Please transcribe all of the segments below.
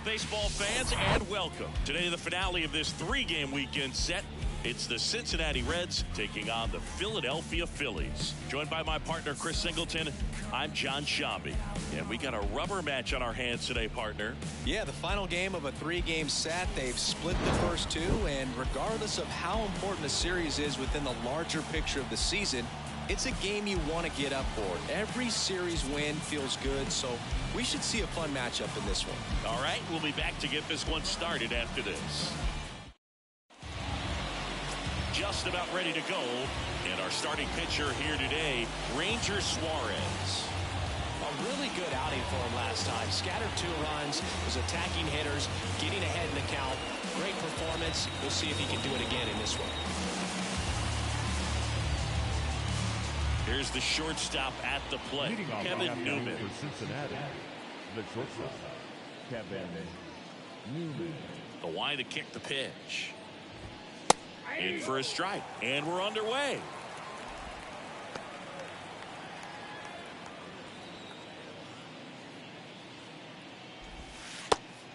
Hello, baseball fans, and welcome. Today, the finale of this three-game weekend set. It's the Cincinnati Reds taking on the Philadelphia Phillies. Joined by my partner, Chris Singleton, I'm John Shambi. And we got a rubber match on our hands today, partner. Yeah, the final game of a three-game set. They've split the first two, and regardless of how important the series is within the larger picture of the season, it's a game you want to get up for. Every series win feels good, so we should see a fun matchup in this one. All right, we'll be back to get this one started after this. Just about ready to go, and our starting pitcher here today, Ranger Suarez. A really good outing for him last time. Scattered 2 runs, was attacking hitters, getting ahead in the count. Great performance. We'll see if he can do it again in this one. Here's the shortstop at the plate, Kevin Newman. For Cincinnati, the shortstop, Kevin Newman. The line to kick the pitch. In for a strike, and we're underway.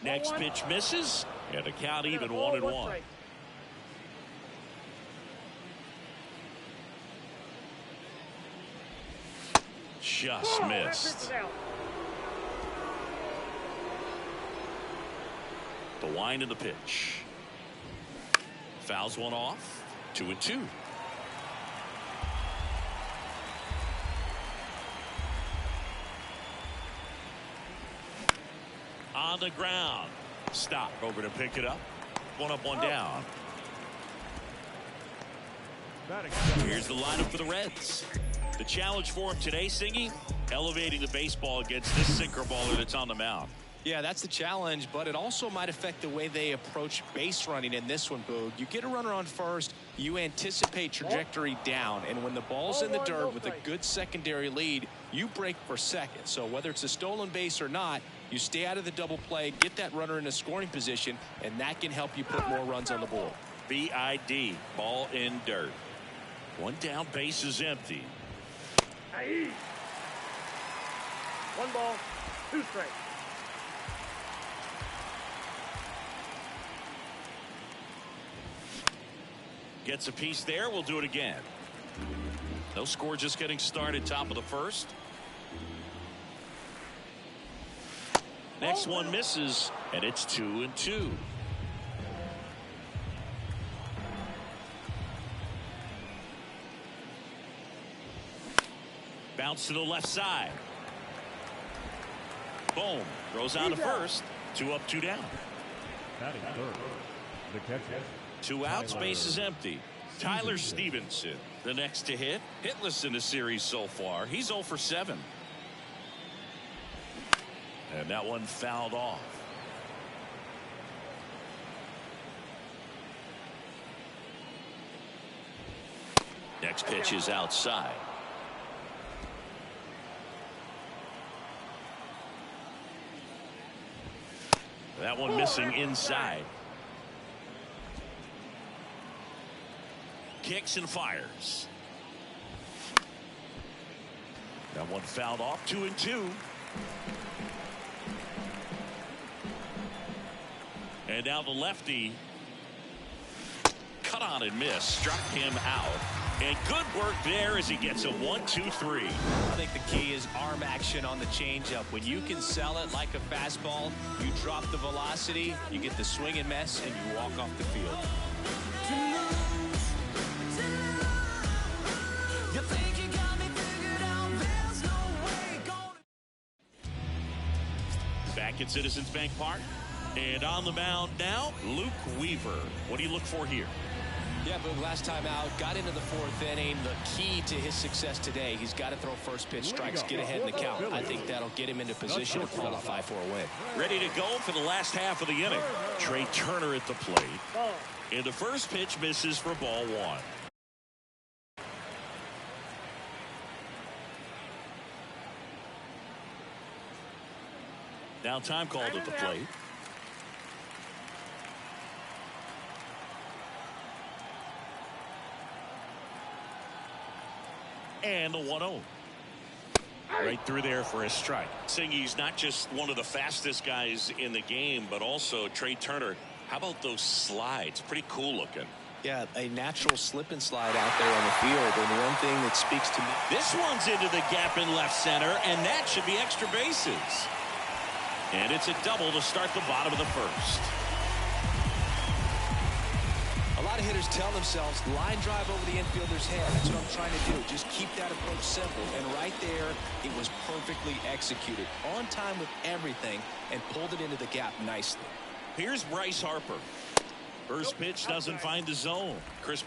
Next pitch misses, and the count even 1-1. Just missed. The wind of the pitch. Fouls one off. 2-2. On the ground. Stop. Over to pick it up. One up, one down. Here's the lineup for the Reds. The challenge for him today, Singy, elevating the baseball against this sinker baller that's on the mound. Yeah, that's the challenge, but it also might affect the way they approach base running in this one, Boog. You get a runner on first, you anticipate trajectory down, and when the ball's in the dirt with a good secondary lead, you break for second. So whether it's a stolen base or not, you stay out of the double play, get that runner in a scoring position, and that can help you put more runs on the board. BID, ball in dirt. One down, base is empty. 1 ball, 2 strikes. Gets a piece there. We'll do it again. No score, just getting started. Top of the first. Next one misses, and it's 2-2. Bounce to the left side. Boom. Throws on to first. 2 up, 2 down. Batting third, the catcher. 2 outs, base is empty. Tyler Stevenson, the next to hit. Hitless in the series so far. He's 0 for 7. And that one fouled off. Next pitch is outside. That one missing inside. Kicks and fires. That one fouled off. 2-2. And now the lefty cut on and missed. Struck him out. And good work there as he gets a 1-2-3. I think the key is arm action on the changeup. When you can sell it like a fastball, you drop the velocity, you get the swing and miss, and you walk off the field. Back at Citizens Bank Park. And on the mound now, Luke Weaver. What do you look for here? Yeah, but last time out, got into the 4th inning. The key to his success today, he's got to throw first pitch strikes, get ahead in the count. I think that'll get him into position to qualify for a win. Ready to go for the last half of the inning. Trey Turner at the plate. And the first pitch misses for ball 1. Now time called at the plate. And the 1-0. Right through there for a strike. Saying he's not just one of the fastest guys in the game, but also Trey Turner. How about those slides? Pretty cool looking. Yeah, a natural slip and slide out there on the field. And one thing that speaks to me. This one's into the gap in left center, and that should be extra bases. And it's a double to start the bottom of the first. A lot of hitters tell themselves, line drive over the infielder's head. That's what I'm trying to do. Just keep that approach simple. And right there, it was perfectly executed. On time with everything, and pulled it into the gap nicely. Here's Bryce Harper. First pitch doesn't find the zone.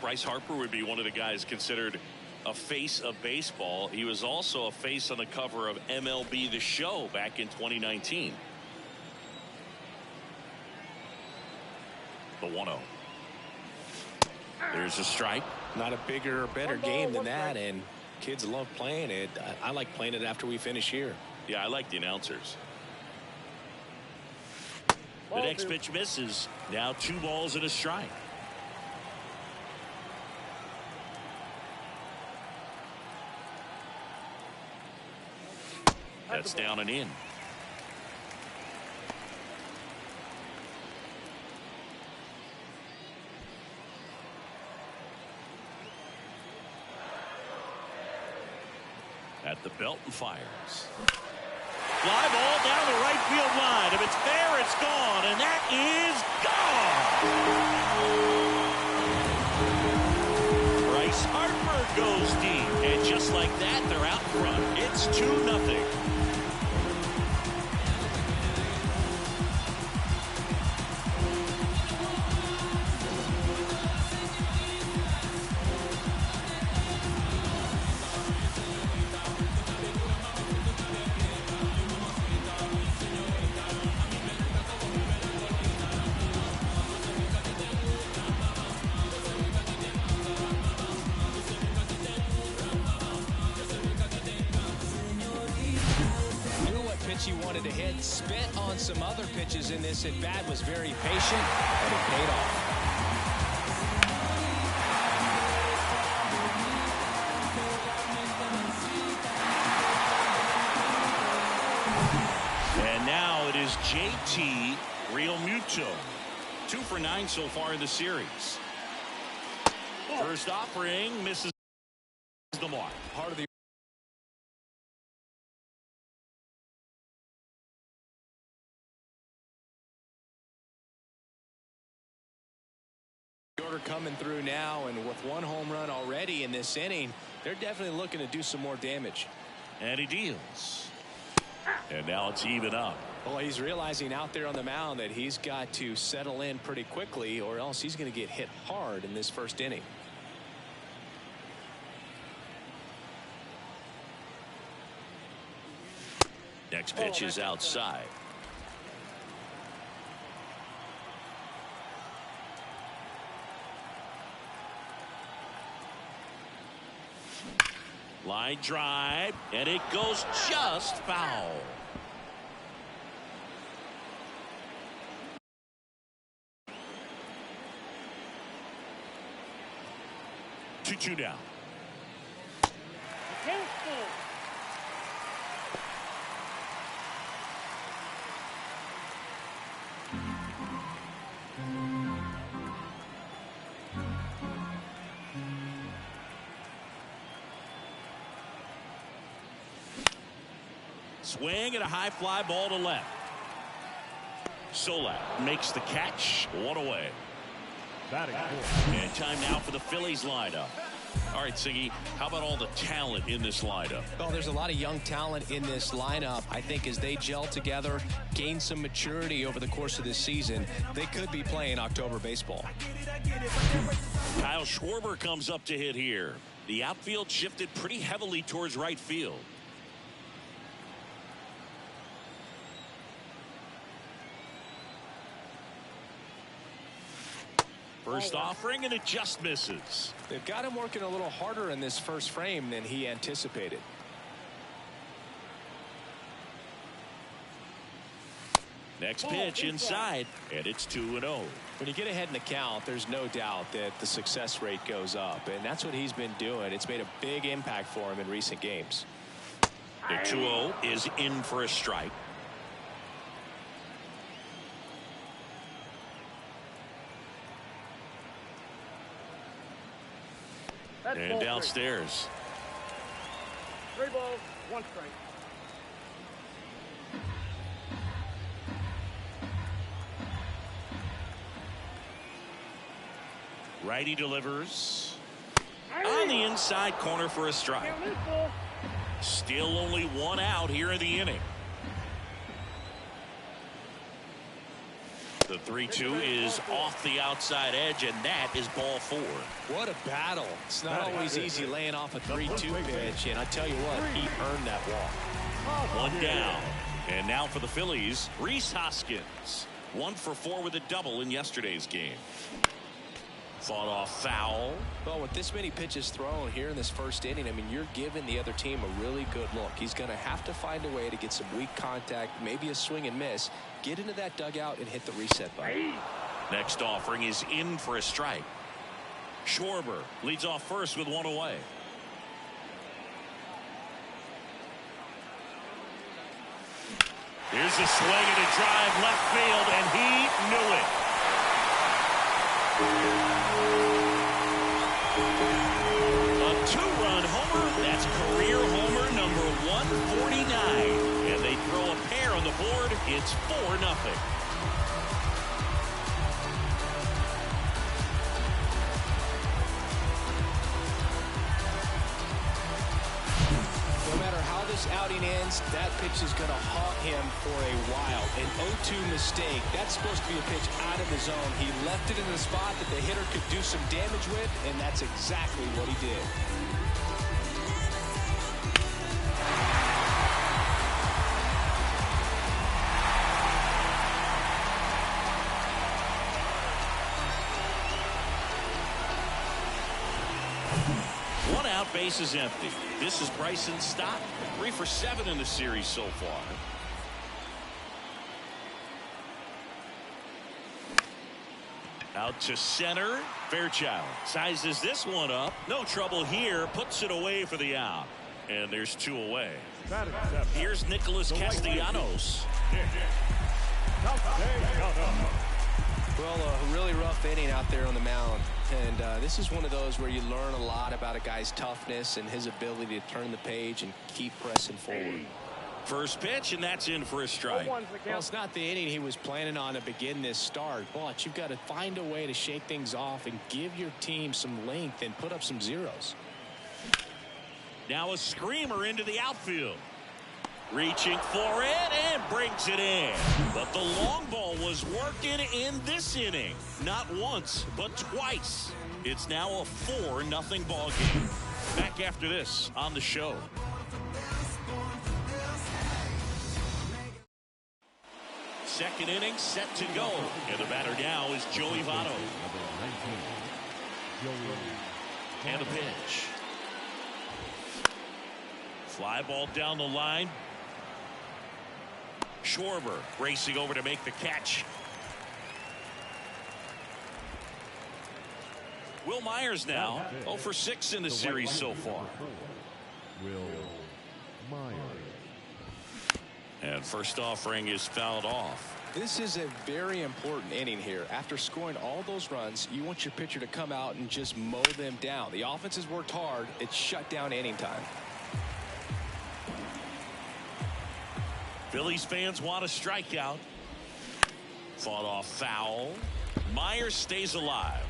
Bryce Harper would be one of the guys considered a face of baseball. He was also a face on the cover of MLB The Show back in 2019. The 1-0. There's a strike. Not a bigger or better game than that, and kids love playing it. I like playing it after we finish here. Yeah, I like the announcers. The next pitch misses. Now 2 balls and a strike. That's down and in. At the belt and fires. Fly ball down the right field line. If it's there, it's gone, and that is gone. Bryce Harper goes deep, and just like that, they're out front. It's 2-0. He wanted to hit, spit on some other pitches in this at bat, was very patient, and it paid off. And now it is JT Realmuto. 2 for 9 so far in the series. First offering misses the mark. Part of the order coming through now, and with 1 home run already in this inning, they're definitely looking to do some more damage. And he deals. And now it's even up. Well, he's realizing out there on the mound that he's got to settle in pretty quickly, or else he's going to get hit hard in this first inning. Next pitch is outside. Line drive, and it goes just foul. Two down. Swing and a high fly ball to left. Solak makes the catch. 1 away. Batting fourth. And time now for the Phillies lineup. All right, Siggy, how about all the talent in this lineup? Well, there's a lot of young talent in this lineup. I think as they gel together, gain some maturity over the course of this season, they could be playing October baseball. Kyle Schwarber comes up to hit here. The outfield shifted pretty heavily towards right field. First offering, and it just misses. They've got him working a little harder in this first frame than he anticipated. Next pitch inside, and it's 2-0. When you get ahead in the count, there's no doubt that the success rate goes up, and that's what he's been doing. It's made a big impact for him in recent games. The 2-0 is in for a strike. And downstairs. 3 balls, 1 strike. Righty delivers on the inside corner for a strike. Still only 1 out here in the inning. The 3-2 is off the outside edge, and that is ball 4. What a battle. It's not always easy laying off a 3-2 pitch, and I tell you what, he earned that walk. 1 down. And now for the Phillies, Hoskins. 1 for 4 with a double in yesterday's game. Fought off foul. Well, with this many pitches thrown here in this first inning, I mean, you're giving the other team a really good look. He's going to have to find a way to get some weak contact, maybe a swing and miss, get into that dugout and hit the reset button. Next offering is in for a strike. Schwarber leads off first with 1 away. Here's a swing and a drive left field, and he knew it. A 2-run homer. That's career homer number 149. And they throw a pair on the board. It's 4-0. No matter how this outing ends, that pitch is going to haunt him for a while. An 0-2 mistake. That's supposed to be a pitch out of the zone. He left it in the spot that the hitter could do some damage with, and that's exactly what he did. Base is empty. This is Bryson's stop. 3 for 7 in the series so far. Out to center. Fairchild sizes this one up. No trouble here. Puts it away for the out. And there's 2 away. Here's Nicholas Castellanos. Well, a really rough inning out there on the mound. And this is one of those where you learn a lot about a guy's toughness and his ability to turn the page and keep pressing forward. First pitch, and that's in for a strike. Well, it's not the inning he was planning on to begin this start, but you've got to find a way to shake things off and give your team some length and put up some zeros. Now a screamer into the outfield. Reaching for it and brings it in. But the long ball was working in this inning. Not once, but twice. It's now a 4-0 ball game. Back after this on the show. Second inning set to go. And the batter now is Joey Votto. And a pitch. Fly ball down the line. Schwarber racing over to make the catch. Will Myers now 0 for 6 in the series so far. Will Myers. And first offering is fouled off. This is a very important inning here. After scoring all those runs, you want your pitcher to come out and just mow them down. The offense has worked hard. It's shut down inning time. Phillies fans want a strikeout. Fought off foul. Myers stays alive.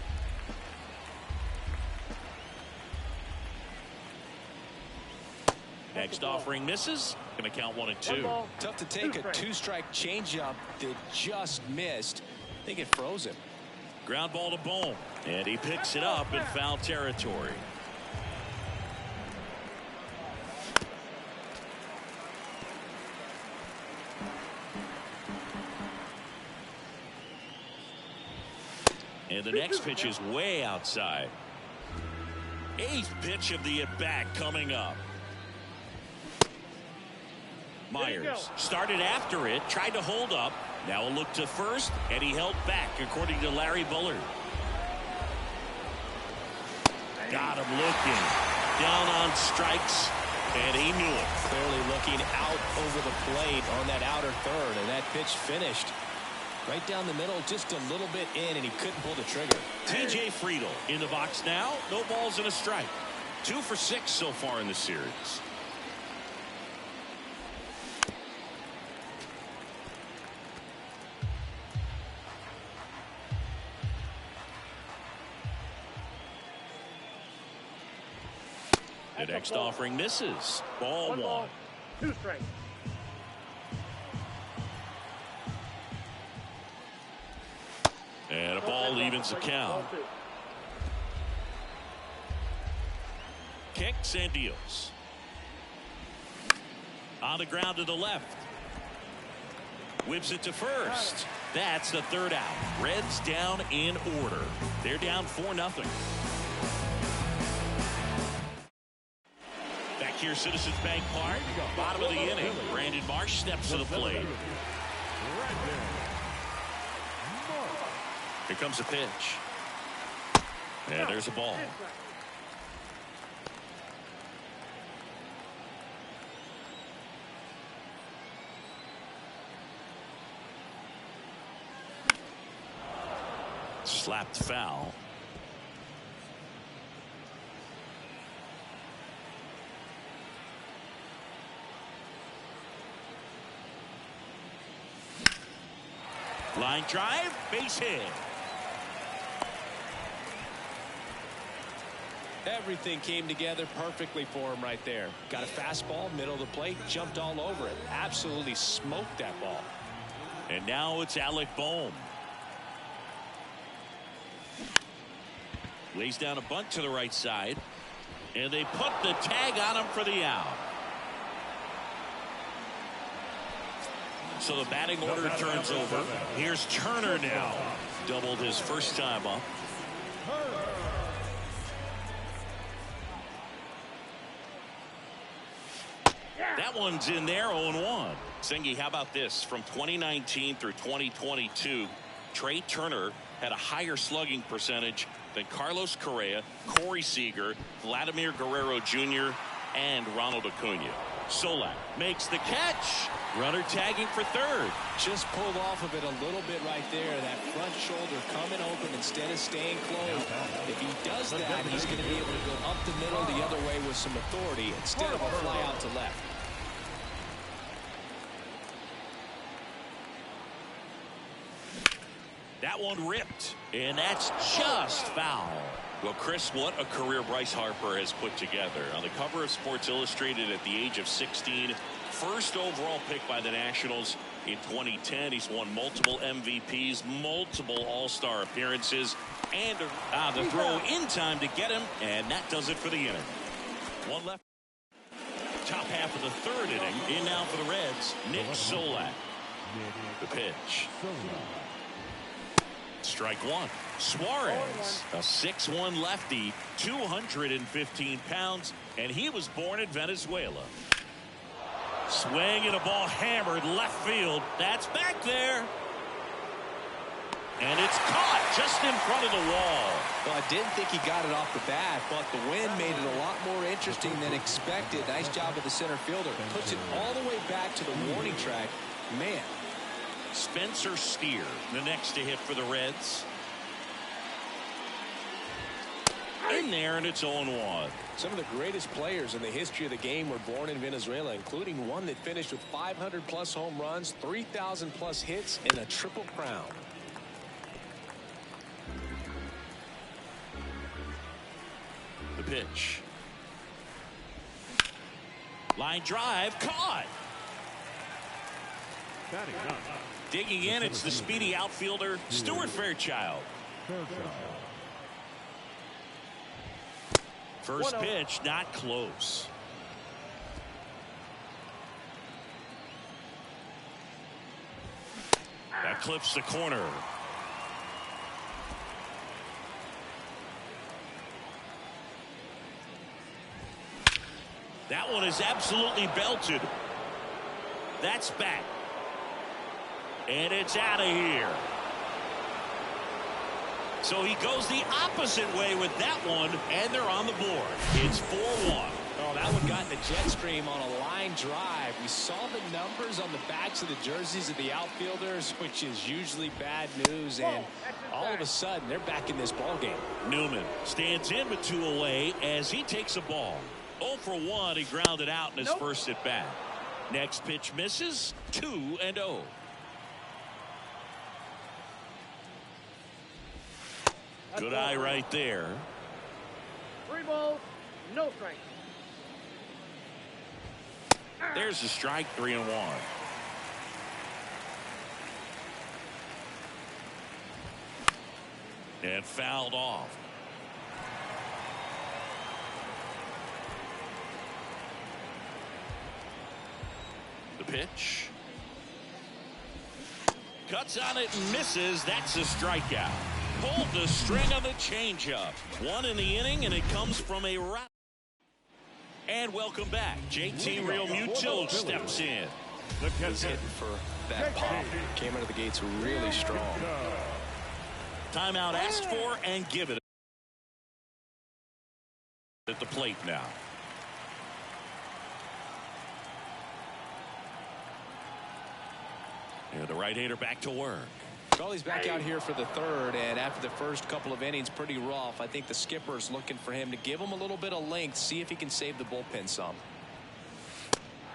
Next offering misses. Going to count 1 and 2. Tough to take a 2-strike changeup that just missed. I think it froze him. Ground ball to Bohm. And he picks it up in foul territory. And the next pitch is way outside. 8th pitch of the at-bat coming up. Myers started after it, tried to hold up. Now a look to first, and he held back, according to Larry Bullard. Got him looking. Down on strikes. And he knew it. Clearly looking out over the plate on that outer third, and that pitch finished right down the middle, just a little bit in, and he couldn't pull the trigger. TJ Friedl in the box now. No balls and a strike. 2 for 6 so far in the series. The next offering misses. Ball 1. 2 strikes. And a ball evens the count. Kicks and deals. On the ground to the left. Whips it to first. That's the third out. Reds down in order. They're down 4-0. Back here, Citizens Bank Park. Bottom of the inning. Brandon Marsh steps to the plate. Here comes a pitch. And there's a ball. Slapped foul. Line drive, base hit. Everything came together perfectly for him right there. Got a fastball, middle of the plate, jumped all over it. Absolutely smoked that ball. And now it's Alec Bohm. Lays down a bunt to the right side. And they put the tag on him for the out. So the batting order turns over. Here's Turner now. Doubled his first time up. That one's in there, 0-1. Singy, how about this? From 2019 through 2022, Trey Turner had a higher slugging percentage than Carlos Correa, Corey Seager, Vladimir Guerrero Jr., and Ronald Acuna. Solak makes the catch. Runner tagging for third. Just pulled off of it a little bit right there. That front shoulder coming open instead of staying closed. If he does that, he's going to be able to go up the middle the other way with some authority instead of a fly out to left. That one ripped, and that's just foul. Well, Chris, what a career Bryce Harper has put together. On the cover of Sports Illustrated at the age of 16, first overall pick by the Nationals in 2010. He's won multiple MVPs, multiple All-Star appearances, and the throw in time to get him, and that does it for the inning. One left. Top half of the third inning. In now for the Reds, Nick Solak. The pitch. Strike one. Suarez, a 6'1" lefty, 215 pounds, and he was born in Venezuela. Swing and a ball hammered left field. That's back there. And it's caught just in front of the wall. Well, I didn't think he got it off the bat, but the wind made it a lot more interesting than expected. Nice job of the center fielder. Puts it all the way back to the warning track. Man. Spencer Steer, the next to hit for the Reds. In there, and it's 0-1. Some of the greatest players in the history of the game were born in Venezuela, including one that finished with 500+ home runs, 3,000+ hits, and a triple crown. The pitch. Line drive, caught. Digging in, it's the speedy outfielder, Stuart Fairchild. First pitch, not close. That clips the corner. That one is absolutely belted. That's back. And it's out of here. So he goes the opposite way with that one, and they're on the board. It's 4-1. Oh, that one got in the jet stream on a line drive. We saw the numbers on the backs of the jerseys of the outfielders, which is usually bad news, and all of a sudden they're back in this ball game. Newman stands in with 2 away as he takes a ball. 0 for 1. He grounded out in his first at bat. Next pitch misses. 2-0. Good eye right there. 3 balls, no strikes. There's the strike. 3-1. And fouled off. The pitch. Cuts on it and misses. That's a strikeout. Pulled the string on the changeup. 1 in the inning, and it comes from a right. And welcome back. JT Realmuto steps in. He's hitting for that pop. Came out of the gates really strong. Timeout asked for and given at the plate now. And the right-hander back to work. Well, he's back out here for the third, and after the first couple of innings, pretty rough. I think the skipper's looking for him to give him a little bit of length, see if he can save the bullpen some.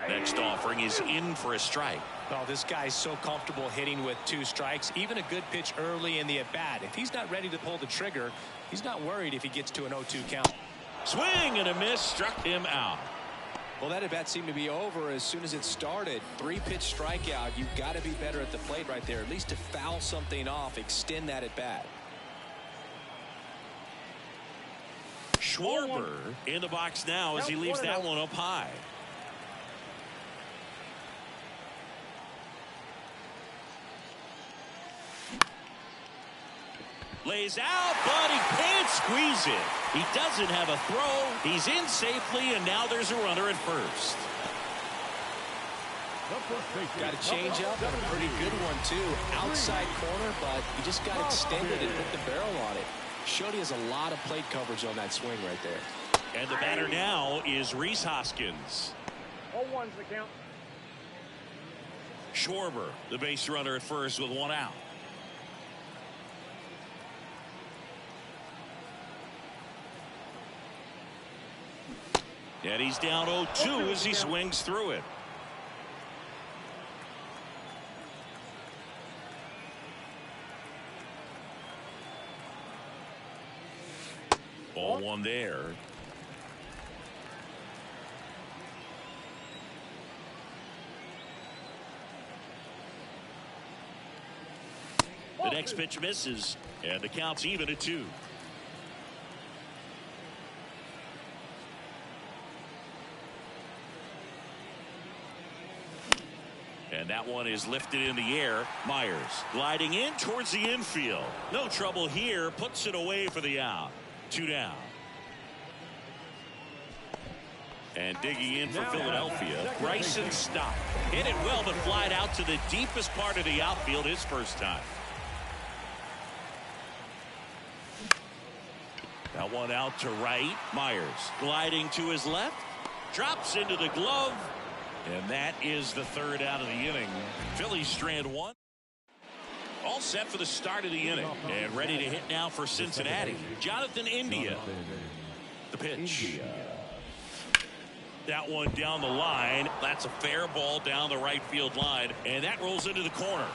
Next offering is in for a strike. Oh, this guy's so comfortable hitting with 2 strikes, even a good pitch early in the at-bat. If he's not ready to pull the trigger, he's not worried if he gets to an 0-2 count. Swing and a miss, struck him out. Well, that at-bat seemed to be over as soon as it started. 3-pitch strikeout. You've got to be better at the plate right there, at least to foul something off, extend that at-bat. Schwarber in the box now as he leaves that one up high. Lays out, but he can't squeeze it. He doesn't have a throw. He's in safely, and now there's a runner at first. Got a change up and a pretty good one, too. Outside corner, but he just got extended and put the barrel on it. Showed he has a lot of plate coverage on that swing right there. And the batter now is Rhys Hoskins. 0-1's the count. Schwarber, the base runner at first with 1 out. And he's down 0-2 as he swings through it. Ball 1 there. The next pitch misses, and the count's even at 2. And that one is lifted in the air. Myers gliding in towards the infield. No trouble here. Puts it away for the out. 2 down. And digging in for Philadelphia, Bryson Stott. Hit it well, but flied out to the deepest part of the outfield his first time. That one out to right. Myers gliding to his left. Drops into the glove. And that is the 3rd out of the inning. Phillies strand 1. All set for the start of the inning. And ready to hit now for Cincinnati. Jonathan India. The pitch. That one down the line. That's a fair ball down the right field line. And that rolls into the corner.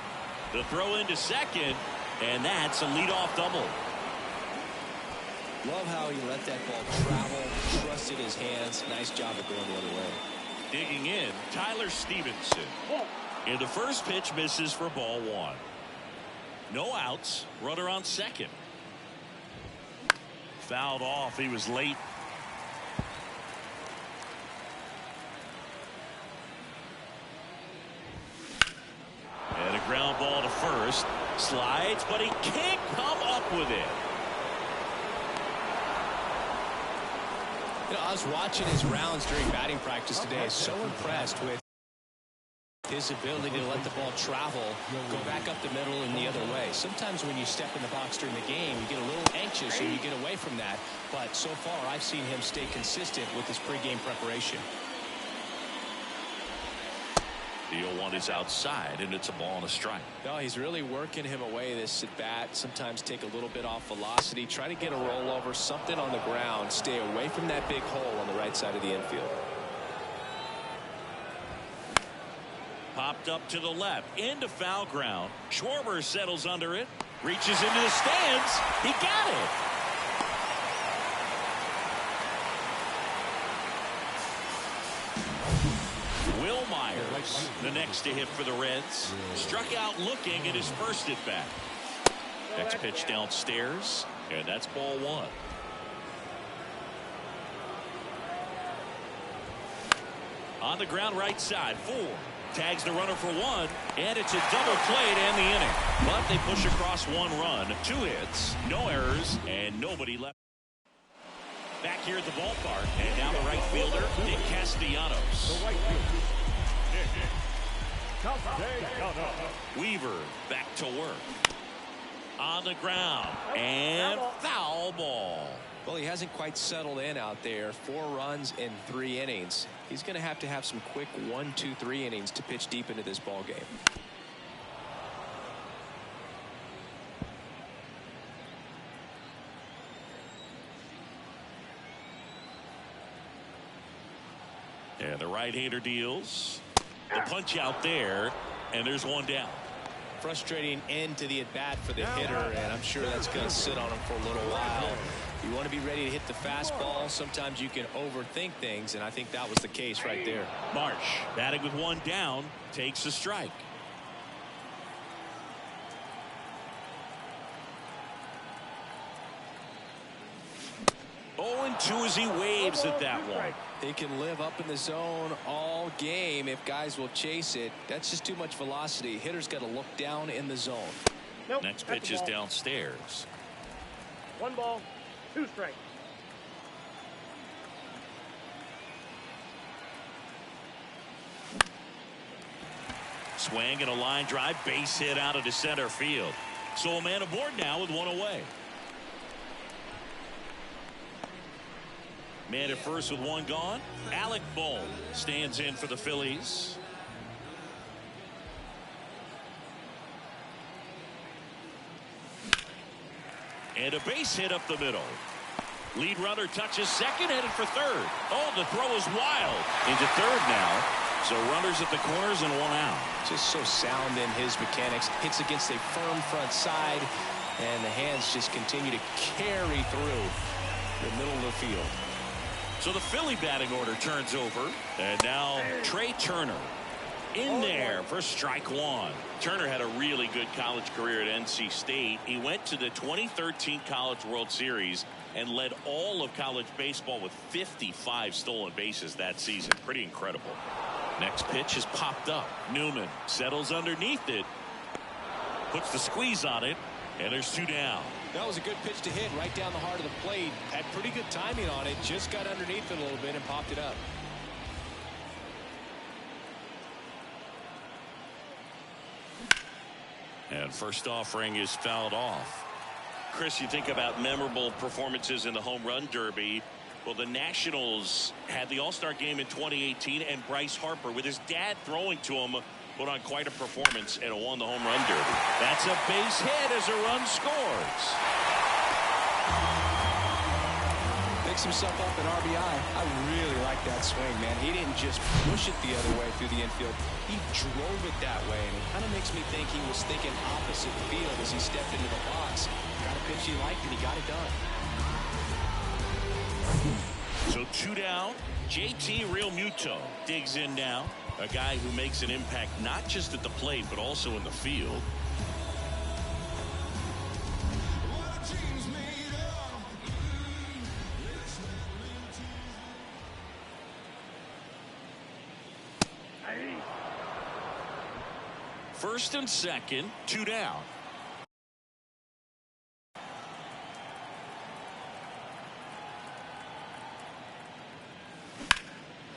The throw into second. And that's a leadoff double. Love how he let that ball travel, trusted his hands. Nice job of going the other way. Digging in, Tyler Stevenson. And the first pitch misses for ball 1. No outs. Runner on second. Fouled off. He was late. And a ground ball to first. Slides, but he can't come up with it. You know, I was watching his rounds during batting practice today. So impressed with His ability to let the ball travel, go back up the middle and the other way. Sometimes when you step in the box during the game, you get a little anxious and you get away from that. But so far, I've seen him stay consistent with his pregame preparation. The 0-1 is outside, and it's a ball and a strike. No, he's really working him away this at bat. Sometimes take a little bit off velocity, try to get a rollover, something on the ground, stay away from that big hole on the right side of the infield. Popped up to the left, into foul ground. Schwarber settles under it, reaches into the stands. He got it. Will Myers, the next to hit for the Reds, struck out looking at his first at bat. Next pitch downstairs, and that's ball one. On the ground right side, 4. Tags the runner for 1, and it's a double play to end the inning. But they push across 1 run, 2 hits, no errors, and nobody left. Back here at the ballpark, and now the right fielder, Nick Castellanos. Weaver back to work. On the ground, and foul ball. Well, he hasn't quite settled in out there. 4 runs in 3 innings. He's going to have some quick 1, 2, 3 innings to pitch deep into this ball game. And the right-hander deals. The punch out there, and there's 1 down. Frustrating end to the at-bat for the hitter, and I'm sure that's going to sit on him for a little while. You want to be ready to hit the fastball. Sometimes you can overthink things, and I think that was the case right there. Marsh, batting with 1 down, takes a strike. 0-2 as he waves at that one. He can live up in the zone all game if guys will chase it. That's just too much velocity. Hitter's got to look down in the zone. Nope, next pitch is downstairs. 1 ball, 2 strikes. Swing and a line drive, base hit out into center field. So a man aboard now with 1 away. Man at first with 1 gone. Alec Bohm stands in for the Phillies. And a base hit up the middle. Lead runner touches second, headed for third. Oh, the throw is wild into third now. So runners at the corners and 1 out. Just so sound in his mechanics. Hits against a firm front side, and the hands just continue to carry through the middle of the field. So the Philly batting order turns over, and now Trey Turner in there for strike 1. Turner had a really good college career at NC State. He went to the 2013 College World Series and led all of college baseball with 55 stolen bases that season. Pretty incredible. Next pitch is popped up. Newman settles underneath it, puts the squeeze on it, and there's 2 down. That was a good pitch to hit right down the heart of the plate. Had pretty good timing on it. Just got underneath it a little bit and popped it up. And first offering is fouled off. Chris, you think about memorable performances in the home run derby. Well, the Nationals had the All-Star game in 2018, and Bryce Harper, with his dad throwing to him, put on quite a performance and won the home run derby. That's a base hit as a run scores. Picks himself up an RBI. I really like that swing, man. He didn't just push it the other way through the infield. He drove it that way, and it kind of makes me think he was thinking opposite field as he stepped into the box. Got a pitch he liked, and he got it done. So 2 down. JT Realmuto digs in now. A guy who makes an impact not just at the plate, but also in the field. First and second, 2 down.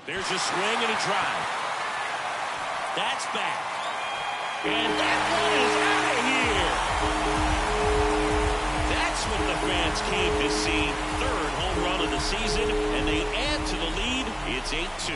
There's a swing and a drive. That's back. And that one is out of here. That's what the fans came to see. Third home run of the season, and they add to the lead. It's 8-2.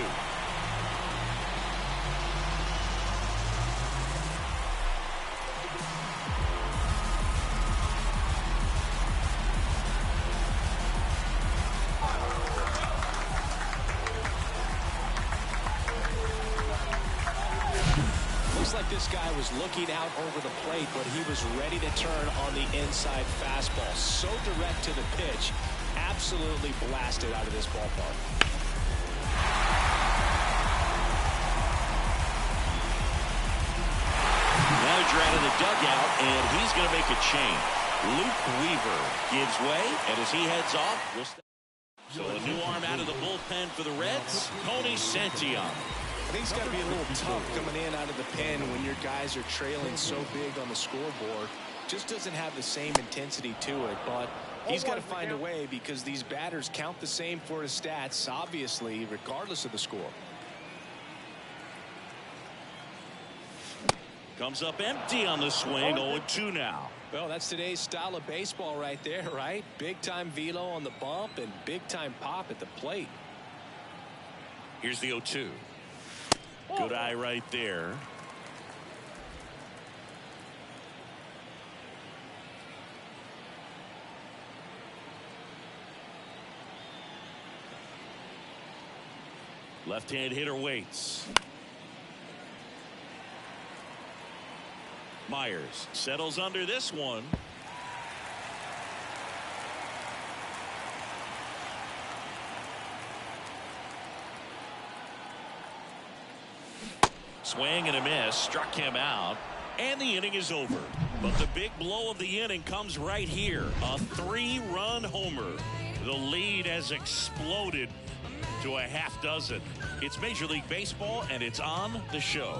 Like this guy was looking out over the plate, but he was ready to turn on the inside fastball. So direct to the pitch. Absolutely blasted out of this ballpark. Manager out of the dugout, and he's going to make a change. Luke Weaver gives way, and as he heads off, so a new arm out of the bullpen for the Reds, Tony Santillan. I think it's got to be a little tough coming in out of the pen when your guys are trailing so big on the scoreboard. Just doesn't have the same intensity to it, but he's got to find a way because these batters count the same for his stats, obviously, regardless of the score. Comes up empty on the swing, 0-2 now. Well, that's today's style of baseball right there, right? Big-time velo on the bump and big-time pop at the plate. Here's the 0-2. Good eye right there. Left-hand hitter waits. Myers settles under this one. Swing and a miss, struck him out, and the inning is over. But the big blow of the inning comes right here. A 3-run homer. The lead has exploded to a half dozen. It's Major League Baseball, and it's on the show.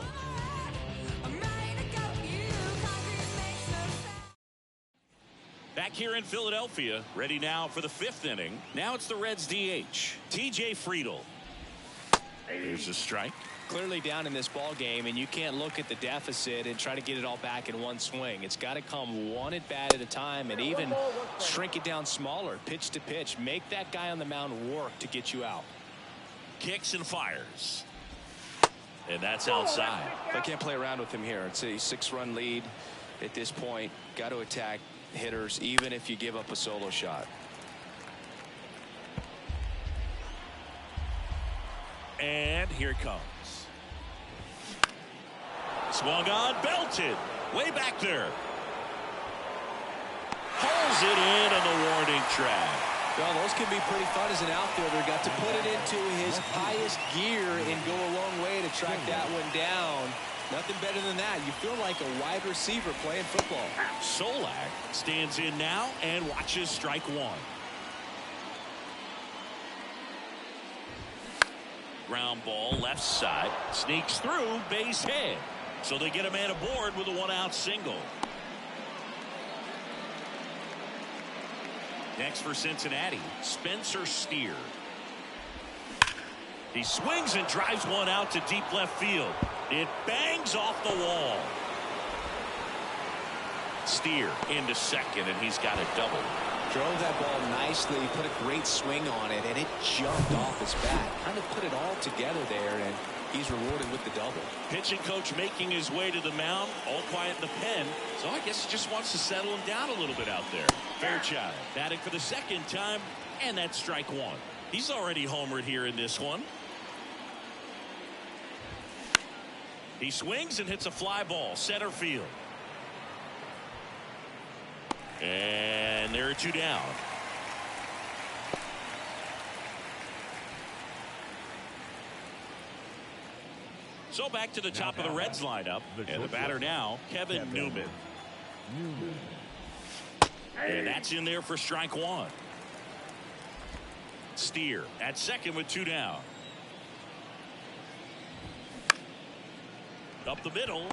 Back here in Philadelphia, ready now for the 5th inning. Now it's the Reds DH, TJ Friedl. There's a strike. Clearly down in this ball game, and you can't look at the deficit and try to get it all back in one swing. It's got to come one at bat at a time, and even shrink it down smaller, pitch to pitch. Make that guy on the mound work to get you out. Kicks and fires, and that's outside. I can't play around with him here. It's a 6-run lead at this point. Got to attack hitters, even if you give up a solo shot. And here it comes. Swung on, belted, way back there. Pulls it in on the warning track. Well, those can be pretty fun as an outfielder. Got to put it into his highest gear and go a long way to track that one down. Nothing better than that. You feel like a wide receiver playing football. Solak stands in now and watches strike one. Ground ball left side, sneaks through, base hit. So they get a man aboard with a 1-out single. Next for Cincinnati, Spencer Steer. He swings and drives one out to deep left field. It bangs off the wall. Steer into second, and he's got a double. Drove that ball nicely, put a great swing on it, and it jumped off his bat. Kind of put it all together there, and he's rewarded with the double. Pitching coach making his way to the mound, all quiet in the pen. So I guess he just wants to settle him down a little bit out there. Fairchild batting for the 2nd time, and that's strike one. He's already homered here in this one. He swings and hits a fly ball, center field. And there are 2 down. So back to the top of the Reds lineup. And the batter now, Kevin Newman. And that's in there for strike one. Steer at second with 2 down. Up the middle.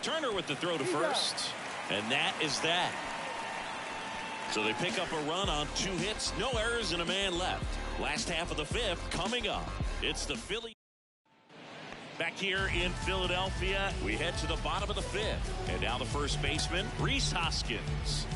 Turner with the throw to first. And that is that. So they pick up a run on 2 hits, no errors, and a man left. Last half of the 5th coming up. It's the Phillies. Back here in Philadelphia, we head to the bottom of the fifth. And now the first baseman, Rhys Hoskins.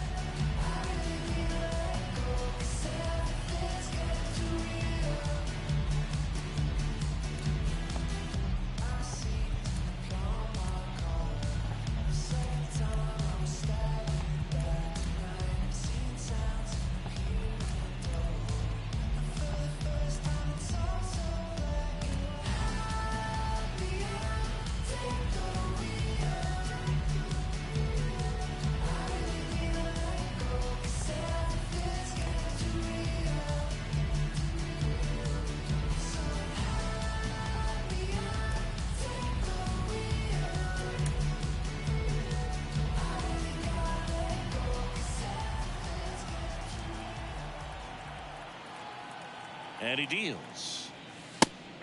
And he deals.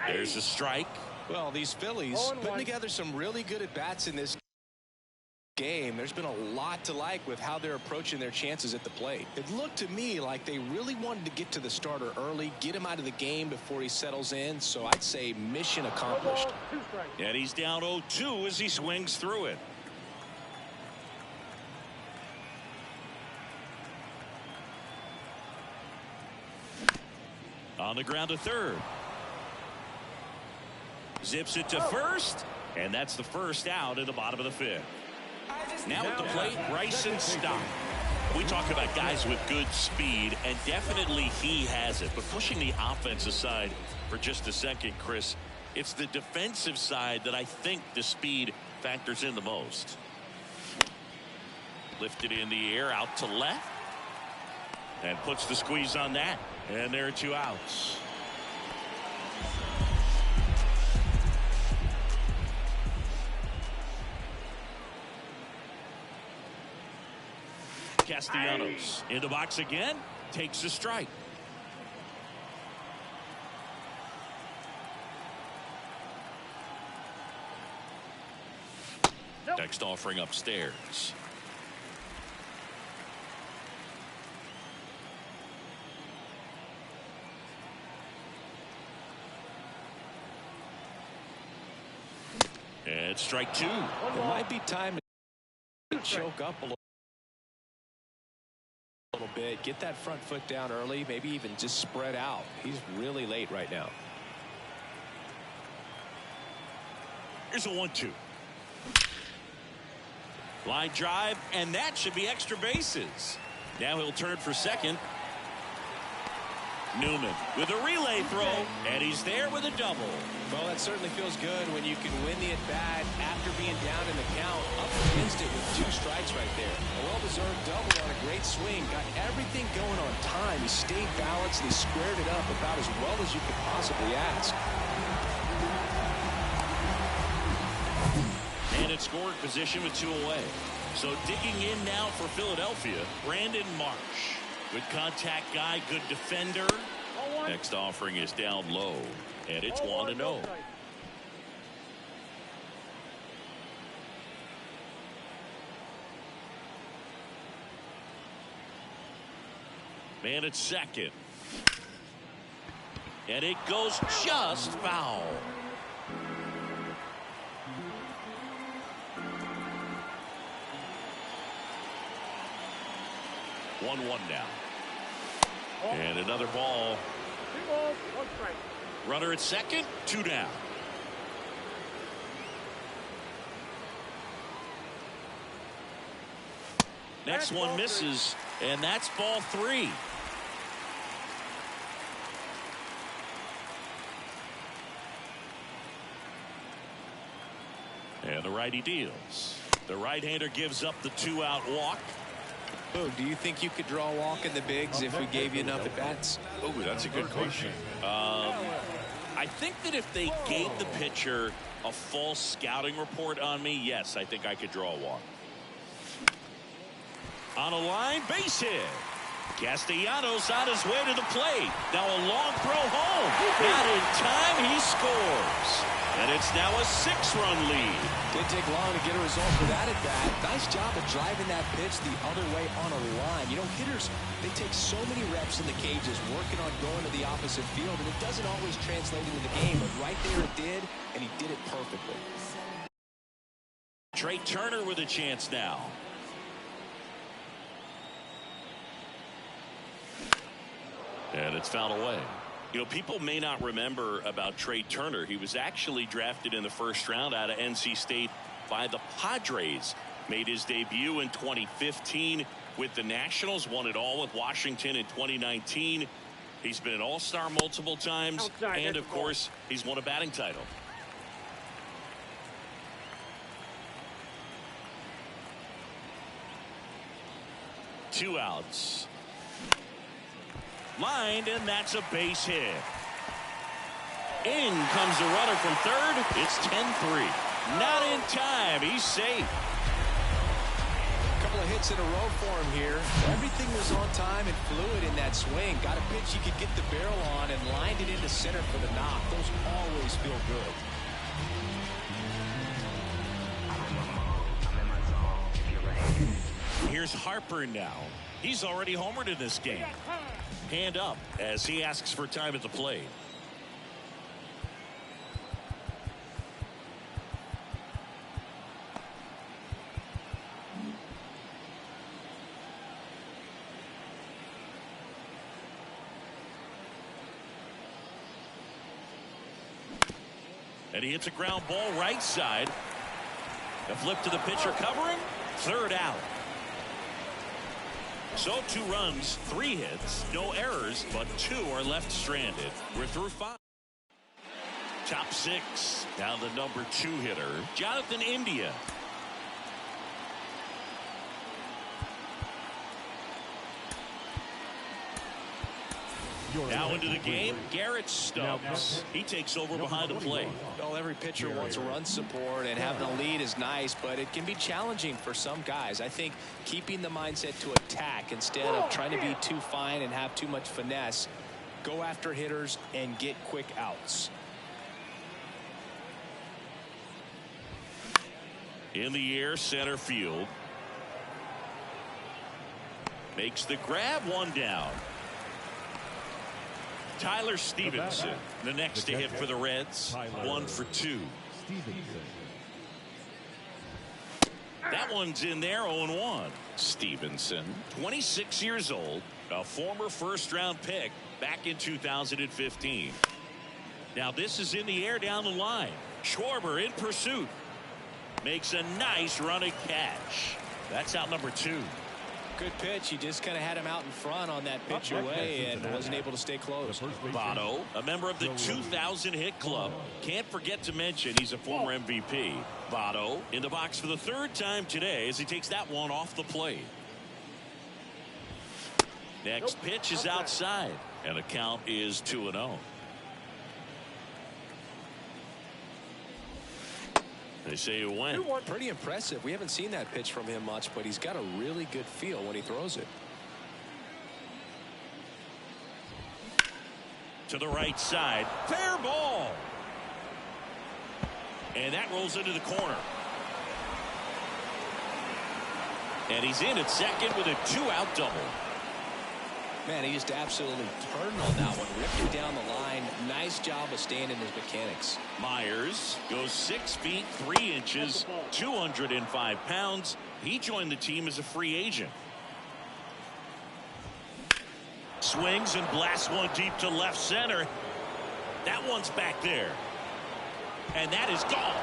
There's a strike. Well, these Phillies putting together some really good at-bats in this game. There's been a lot to like with how they're approaching their chances at the plate. It looked to me like they really wanted to get to the starter early, get him out of the game before he settles in. So I'd say mission accomplished. And he's down 0-2 as he swings through it. On the ground to third. Zips it to first. And that's the first out in the bottom of the fifth. Now at the plate, Bryson Stott. We talk about guys with good speed, and definitely he has it. But pushing the offense aside for just a second, Chris, it's the defensive side that I think the speed factors in the most. Lifted in the air out to left. And puts the squeeze on that. And there are 2 outs. Castellanos in the box again. Takes a strike. Next offering upstairs. And strike 2. It might be time to choke up a little bit, get that front foot down early, maybe even just spread out. He's really late right now. Here's a 1-2. Line drive, and that should be extra bases. Now he'll turn for second. Newman with a relay throw, and he's there with a double. Well, that certainly feels good when you can win the at-bat after being down in the count, up against it with 2 strikes right there. A well-deserved double on a great swing. Got everything going on time. He stayed balanced, and he squared it up about as well as you could possibly ask. And it's scoring position with 2 away. So digging in now for Philadelphia, Brandon Marsh. Good contact guy, good defender. Next offering is down low, and it's 1-0. Man at second. And it goes just foul. One now. And another ball. 2 balls, 1 strike. Runner at second, 2 down. Next one misses, and that's ball 3. And the righty deals. The right-hander gives up the 2-out walk. Oh, do you think you could draw a walk in the bigs if we gave you enough at-bats? Oh, that's a good question. I think that if they gave the pitcher a false scouting report on me, yes, I think I could draw a walk. On a line, base hit. Castellanos on his way to the plate. Now a long throw home. Not in time, he scores. And it's now a 6-run lead. Didn't take long to get a result for that at bat. Nice job of driving that pitch the other way on a line. You know, hitters, they take so many reps in the cages working on going to the opposite field, and it doesn't always translate into the game, but right there it did, and he did it perfectly. Trey Turner with a chance now. And it's fouled away. You know, people may not remember about Trey Turner. He was actually drafted in the first round out of NC State by the Padres. Made his debut in 2015 with the Nationals. Won it all with Washington in 2019. He's been an all-star multiple times. And, of course, he's won a batting title. Two outs. Lined, and that's a base hit. In comes the runner from third. It's 10-3. Not in time. He's safe. A couple of hits in a row for him here. Everything was on time and fluid in that swing. Got a pitch you could get the barrel on and lined it into center for the knock. Those always feel good. Here's Harper now. He's already homered in this game. Hand up as he asks for time at the plate. And he hits a ground ball right side. A flip to the pitcher covering. Third out. So 2 runs, 3 hits, no errors, but 2 are left stranded. We're through 5. Top 6. Now the number 2 hitter, Jonathan India. Now into the game, Garrett Stubbs. He takes over behind the plate. Well, every pitcher wants run support, and having a lead is nice, but it can be challenging for some guys. I think keeping the mindset to attack instead of trying to be too fine and have too much finesse. Go after hitters and get quick outs. In the air, center field. Makes the grab, 1 down. Tyler Stevenson, the next to hit for the Reds. 1 for 2. That one's in there, 0-1. Stevenson, 26 years old, a former first-round pick back in 2015. Now this is in the air down the line. Schwarber in pursuit. Makes a nice running catch. That's out number 2. Good pitch. He just kind of had him out in front on that pitch away and wasn't able to stay close. Votto, a member of the 2000 hit club. Can't forget to mention he's a former MVP. Votto in the box for the 3rd time today as he takes that one off the plate. Next pitch is outside, and the count is 2-0. They say it went. Pretty impressive. We haven't seen that pitch from him much, but he's got a really good feel when he throws it. To the right side. Fair ball. And that rolls into the corner. And he's in at second with a 2-out double. Man, he just absolutely turned on that one. Ripped it down the line. Nice job of staying in his mechanics. Myers goes 6 feet 3 inches, 205 pounds. He joined the team as a free agent. Swings and blasts one deep to left center. That one's back there. And that is gone.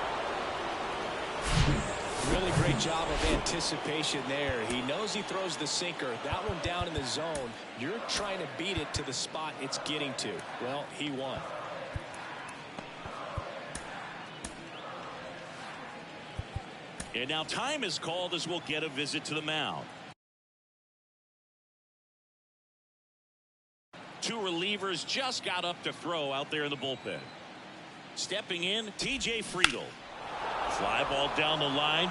Really great job of anticipation there. He knows he throws the sinker. That one down in the zone. You're trying to beat it to the spot it's getting to. Well, he won. And now time is called as we'll get a visit to the mound. 2 relievers just got up to throw out there in the bullpen. Stepping in, TJ Friedl. Fly ball down the line.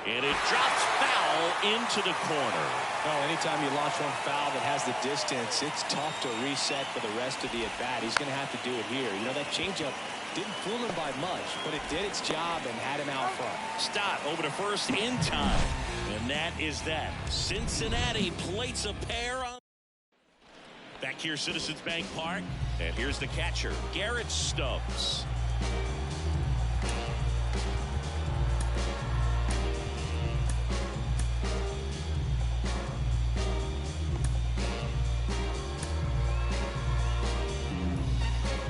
And it drops foul into the corner. Well, anytime you launch one foul that has the distance, it's tough to reset for the rest of the at-bat. He's going to have to do it here. You know, that changeup didn't fool him by much, but it did its job and had him out front. Stott over to first in time. And that is that. Cincinnati plates a pair on. Back here, Citizens Bank Park. And here's the catcher, Garrett Stubbs.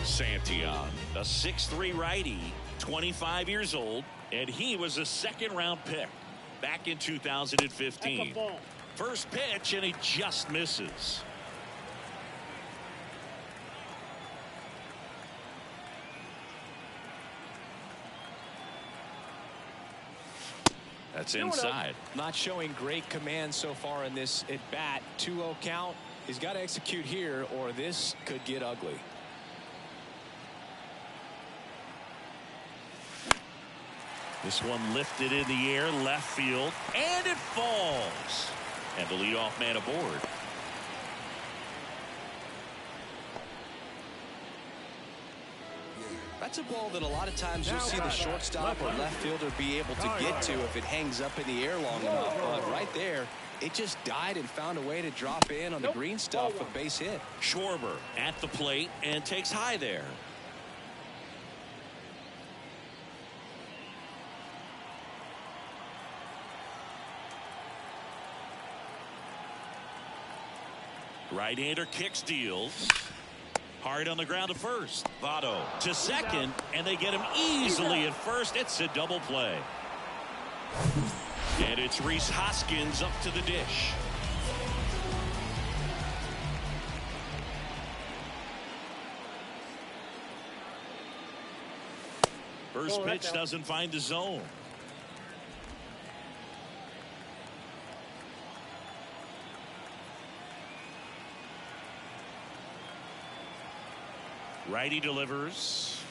Santion, a 6'3" righty, 25 years old, and he was a second-round pick back in 2015. First pitch, and he just misses. That's inside. Not showing great command so far in this at-bat. 2-0 count. He's got to execute here, or this could get ugly. This one lifted in the air, left field, and it falls. And the leadoff man aboard. That's a ball that a lot of times you'll see the shortstop or left fielder be able to get to if it hangs up in the air long enough. But right there, it just died and found a way to drop in on the green stuff for base hit. Schwarber at the plate and takes high there. Right-hander kicks, deals. Hard on the ground to first. Votto to second, and they get him easily at first. It's a double play. And it's Rhys Hoskins up to the dish. First pitch doesn't find the zone. Righty delivers,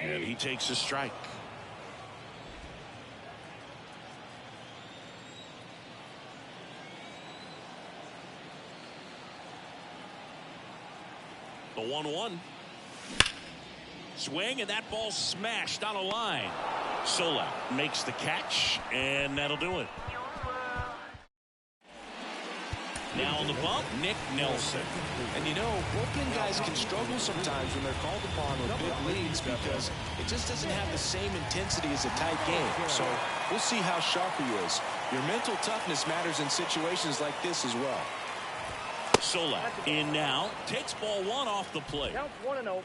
and he takes a strike. The 1-1. Swing, and that ball smashed on a line. Sola makes the catch, and that'll do it. Now on the bump, Nick Nelson. And you know, bullpen guys can struggle sometimes when they're called upon with big leads because it just doesn't have the same intensity as a tight game. So we'll see how sharp he is. Your mental toughness matters in situations like this as well. Sola in now, takes ball one off the plate. Counts 1-0.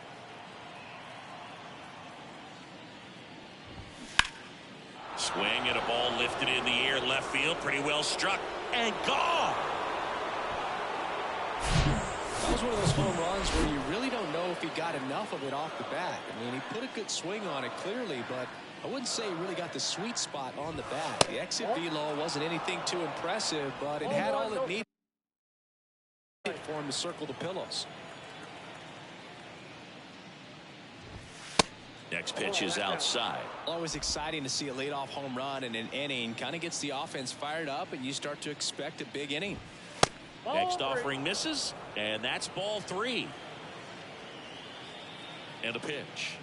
Swing and a ball lifted in the air, left field, pretty well struck, and gone. That was one of those home runs where you really don't know if he got enough of it off the bat. I mean, he put a good swing on it clearly, but I wouldn't say he really got the sweet spot on the bat. The exit velo wasn't anything too impressive, but it had all it needed for him to circle the pillows. Next pitch is outside. Always exciting to see a leadoff home run in an inning. Kind of gets the offense fired up, and you start to expect a big inning. Next offering misses, and that's ball 3. And a pitch.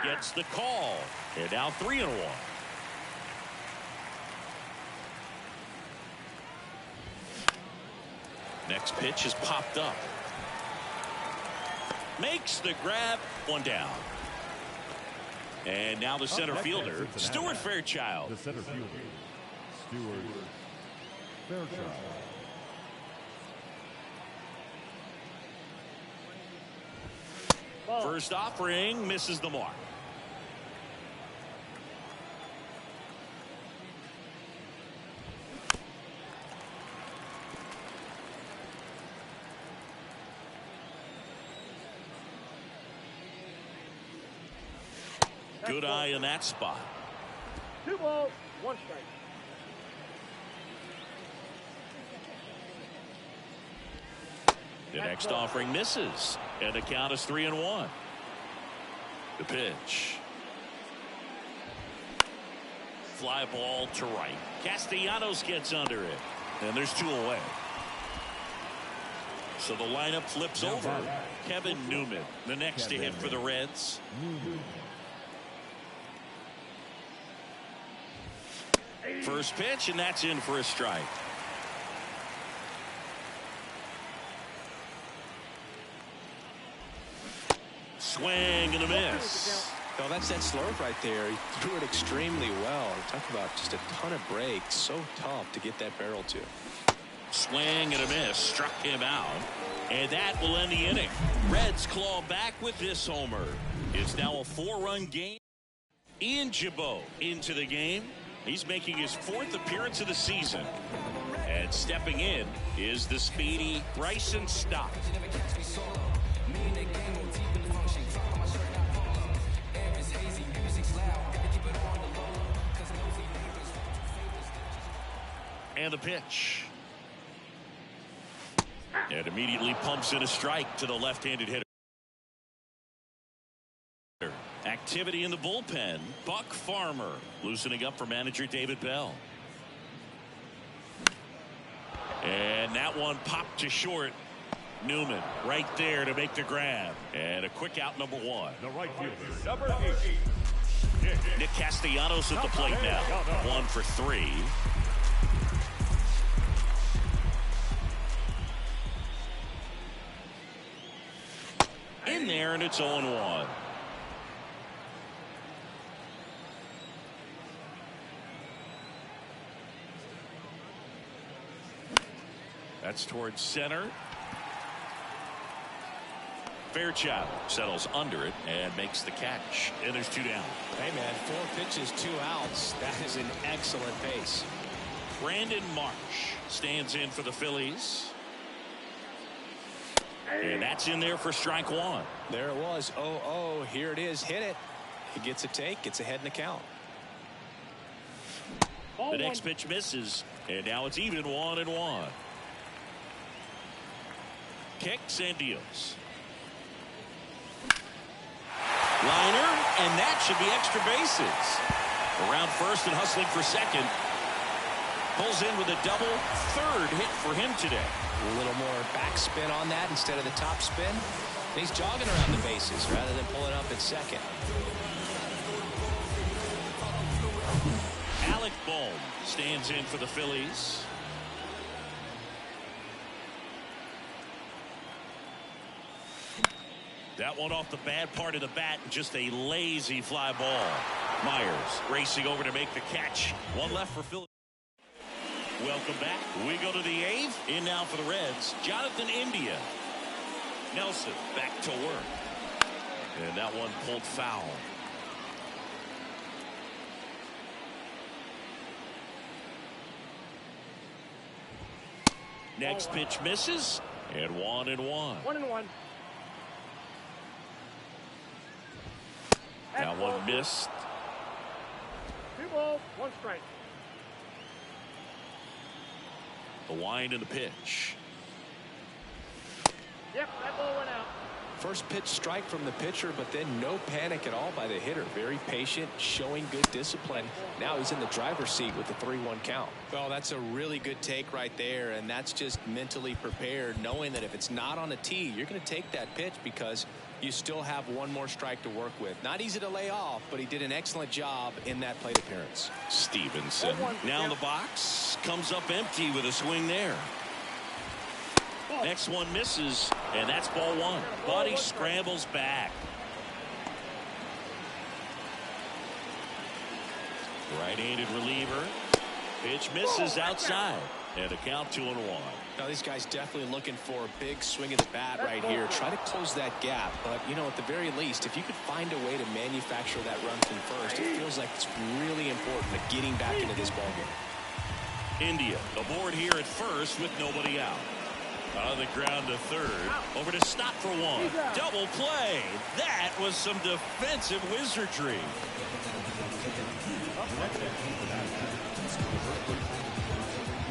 Gets the call. And now 3-1. Next pitch is popped up. Makes the grab, 1 down. And now the center fielder, Stuart Fairchild. The center fielder, Stuart Fairchild. First offering misses the mark. Good eye in that spot. 2 balls, 1 strike. The next offering misses, and the count is 3-1. The pitch. fly ball to right. Castellanos gets under it, and there's 2 away. So the lineup flips over. Kevin Newman, the next to hit for the Reds. First pitch, and that's in for a strike. Swing and a miss. Oh, that's that slurve right there. He threw it extremely well. Talk about just a ton of breaks. So tough to get that barrel to. Swing and a miss. Struck him out. And that will end the inning. Reds claw back with this homer. It's now a 4-run game. Ian Gibaut into the game. He's making his 4th appearance of the season. And stepping in is the speedy Bryson Stott. And the pitch. And immediately pumps in a strike to the left-handed hitter. Activity in the bullpen. Buck Farmer loosening up for manager David Bell. And that one popped to short. Newman right there to make the grab. And a quick out, number 1. The right fielder, Number 8. Nick Castellanos at the plate now. 1 for 3. In there, and it's 0-1. That's towards center. Fairchild settles under it and makes the catch. And there's 2 down. Hey, man, 4 pitches, 2 outs. That is an excellent pace. Brandon Marsh stands in for the Phillies. And that's in there for strike 1. There it was. 0-0. Here it is. Hit it. He gets a take. Gets ahead in the count. The next pitch misses. And now it's even 1-1. Kicks and deals. Liner, and that should be extra bases. Around first and hustling for second. Pulls in with a double. 3rd hit for him today. A little more backspin on that instead of the top spin. And he's jogging around the bases rather than pulling up at second. Alec Bohm stands in for the Phillies. That one off the bad part of the bat. Just a lazy fly ball. Myers racing over to make the catch. 1 left for Phillies. Welcome back. We go to the 8th. In now for the Reds, Jonathan India. Nelson back to work. And that one pulled foul. Next pitch misses. And 1-1. 1-1. That one missed. 2 balls, 1 strike. The wind and the pitch. Yep, that ball went out. First pitch strike from the pitcher, but then no panic at all by the hitter. Very patient, showing good discipline. Now he's in the driver's seat with the 3-1 count. Well, that's a really good take right there, and that's just mentally prepared, knowing that if it's not on a tee, you're going to take that pitch because you still have 1 more strike to work with. Not easy to lay off, but he did an excellent job in that plate appearance. Stevenson now in the box, comes up empty with a swing there. Next one misses, and that's ball 1. Buddy scrambles back. Right-handed reliever. Pitch misses outside. And a count 2-1. Now these guys definitely looking for a big swing of the bat right here. Try to close that gap. But, you know, at the very least, if you could find a way to manufacture that run from first, it feels like it's really important to getting back into this ballgame. India aboard here at first with nobody out. On the ground to 3rd. Over to Stott for 1. Double play. That was some defensive wizardry.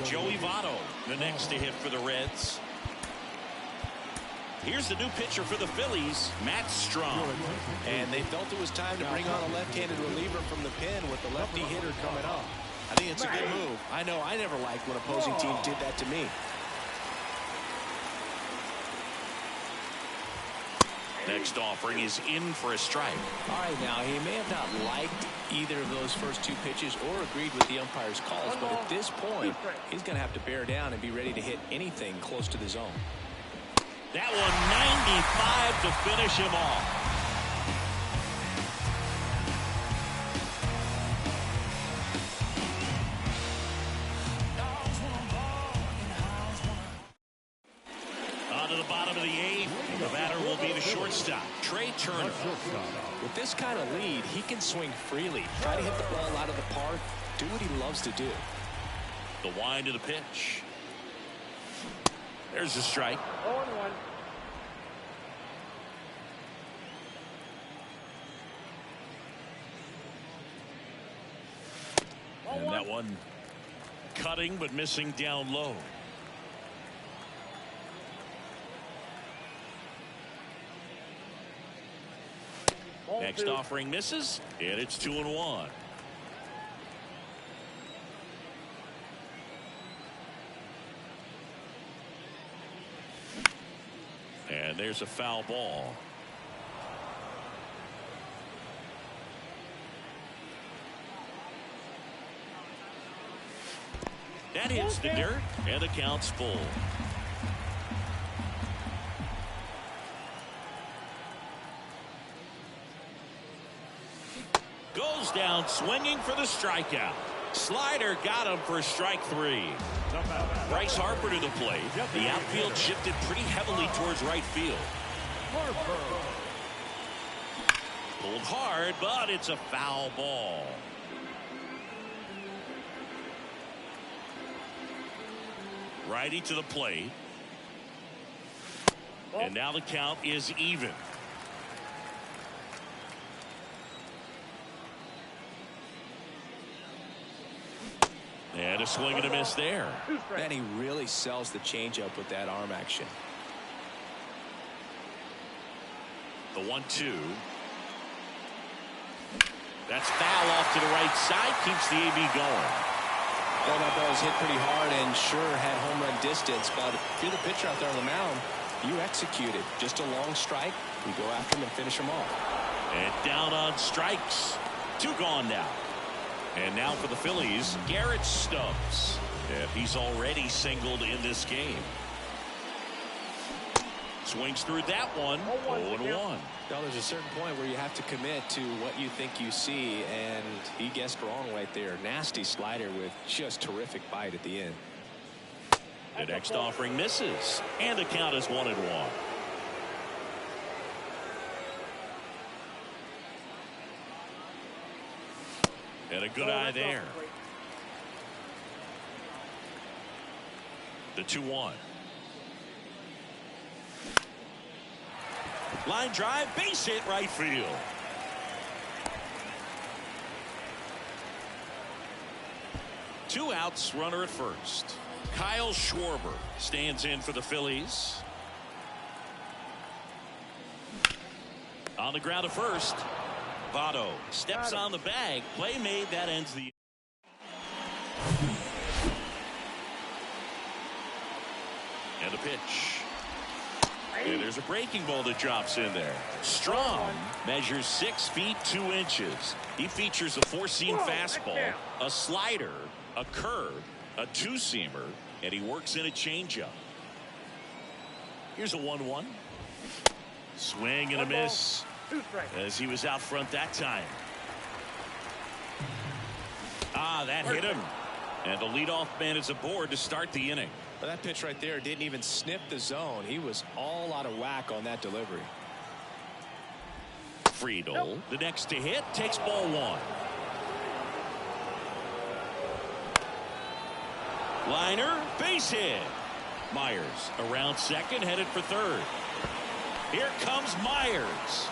Joey Votto, the next to hit for the Reds. Here's the new pitcher for the Phillies, Matt Strong. And they felt it was time to bring on a left-handed reliever from the pen with the lefty hitter coming up. I think it's a good move. I know I never liked when opposing teams did that to me. Next offering is in for a strike. All right, now, he may have not liked either of those first two pitches or agreed with the umpire's calls, but at this point, he's going to have to bear down and be ready to hit anything close to the zone. That one 95 to finish him off. On to the bottom of the eighth. The batter will be the shortstop, Trey Turner. With this kind of lead, he can swing freely, try to hit the ball out of the park, do what he loves to do. The wind of the pitch. There's the strike. 0-1. And that one cutting but missing down low. Next offering misses, and it's 2-1. And there's a foul ball. That hits the dirt, and the count's full. Goes down swinging for the strikeout. Slider got him for strike three. Bryce Harper to the plate. The outfield shifted pretty heavily towards right field. Pulled hard, but it's a foul ball. Righty to the plate. And now the count is even. And a swing and a miss there. And he really sells the changeup with that arm action. The 1-2. That's foul off to the right side. Keeps the AB going. Well, that ball was hit pretty hard and sure had home run distance. But if you're the pitcher out there on the mound, you execute it. Just a long strike. You go after him and finish him off. And down on strikes. 2 gone now. And now for the Phillies, Garrett Stubbs. And he's already singled in this game. Swings through that one. 0-1. Well, there's a certain point where you have to commit to what you think you see, and he guessed wrong right there. Nasty slider with just terrific bite at the end. The next offering misses, and the count is 1-1. And a good eye there. The 2-1. Line drive, base hit, right field. Two outs, runner at first. Kyle Schwarber stands in for the Phillies. On the ground at first. Votto steps on the bag. Play made. That ends the. And a pitch. And there's a breaking ball that drops in there. Strong measures 6 feet 2 inches. He features a 4-seam fastball, a slider, a curve, a 2-seamer, and he works in a changeup. Here's a 1-1. Swing and a miss as he was out front that time. That hit him. And the leadoff man is aboard to start the inning. Well, that pitch right there didn't even sniff the zone. He was all out of whack on that delivery. Friedel, the next to hit, takes ball 1. Liner, base hit. Myers around second, headed for third. Here comes Myers.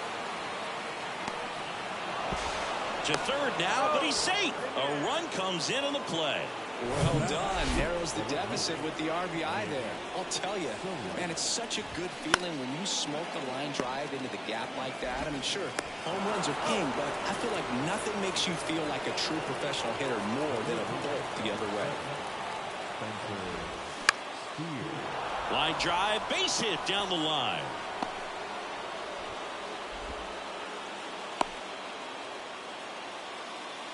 To third now, but he's safe. A run comes in on the play. Well done. Narrows the deficit with the RBI there. I'll tell you, man, it's such a good feeling when you smoke a line drive into the gap like that. I mean, sure, home runs are king, but I feel like nothing makes you feel like a true professional hitter more than a bolt the other way. Line drive, base hit down the line.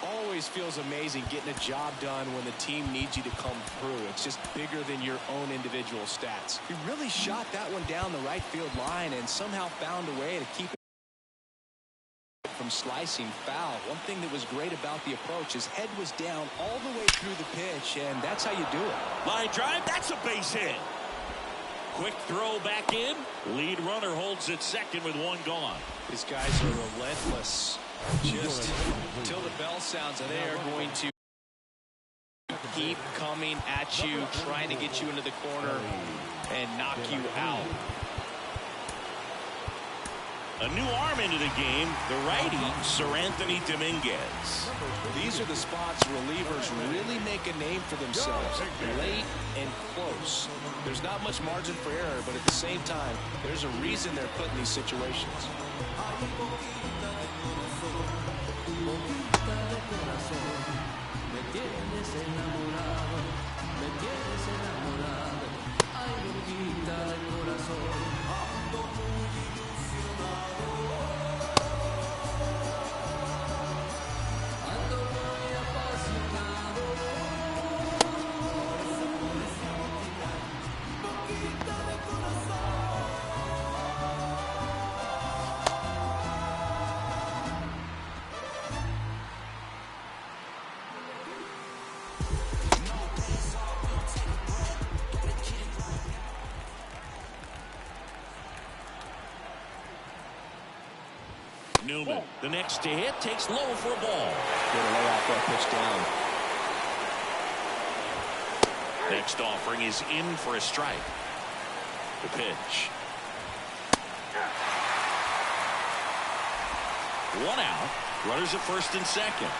Always feels amazing getting a job done when the team needs you to come through. It's just bigger than your own individual stats. He really shot that one down the right field line and somehow found a way to keep it from slicing foul. One thing that was great about the approach, his head was down all the way through the pitch, and that's how you do it. Line drive, that's a base hit. Quick throw back in. Lead runner holds at second with one gone. These guys are relentless. Just until the bell sounds, they are going to keep coming at you, trying to get you into the corner and knock you out. A new arm into the game, the righty, Anthony Dominguez. These are the spots relievers really make a name for themselves, late and close. There's not much margin for error, but at the same time, there's a reason they're put in these situations. Newman, the next to hit, takes low for a ball. Good lay off that pitch down. Next offering is in for a strike. The pitch. One out. Runners at first and second.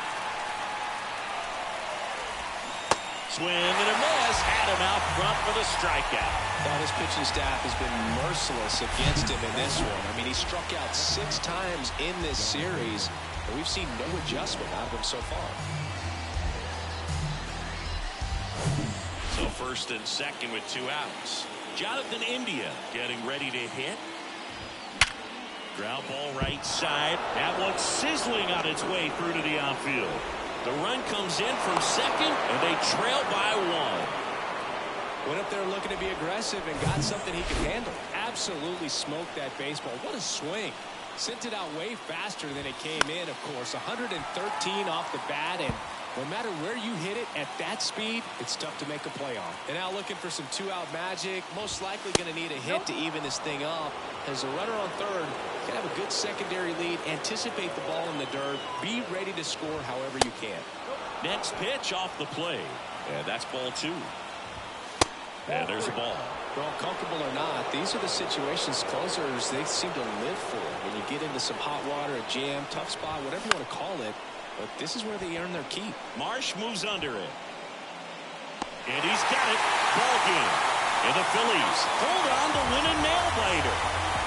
Swing and a miss. Had him out front for the strikeout. Now his pitching staff has been merciless against him in this one. I mean, he struck out 6 times in this series, and we've seen no adjustment out of him so far. So first and second with 2 outs. Jonathan India getting ready to hit. Ground ball right side. That one sizzling on its way through to the outfield. The run comes in from second, and they trail by 1. Went up there looking to be aggressive and got something he could handle. Absolutely smoked that baseball. What a swing. Sent it out way faster than it came in, of course. 113 off the bat, and no matter where you hit it at that speed, it's tough to make a play on. And now looking for some 2-out magic. Most likely going to need a hit to even this thing up. As the runner on third can have a good secondary lead, anticipate the ball in the dirt, be ready to score however you can. Next pitch off the plate. And that's ball 2. And there's a ball. Well, comfortable or not, these are the situations closers they seem to live for. When you get into some hot water, a jam, tough spot, whatever you want to call it. But this is where they earn their keep. Marsh moves under it. And he's got it. Ball game. And the Phillies hold on to winning nail-biter,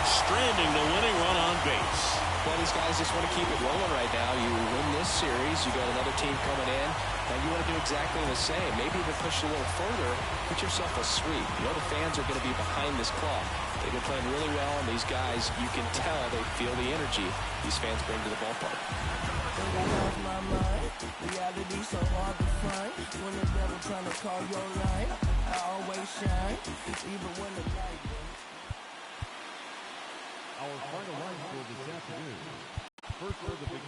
stranding the winning run on base. Well, these guys just want to keep it rolling right now. You win this series, you got another team coming in. Now you want to do exactly the same. Maybe even push a little further. Put yourself a sweep. You know the fans are going to be behind this club. They've been playing really well, and these guys, you can tell they feel the energy these fans bring to the ballpark. Reality so hard to find. When the devil trying to call your line, I always shine, even when the light. Our final line for this afternoon. First for the Big Ten.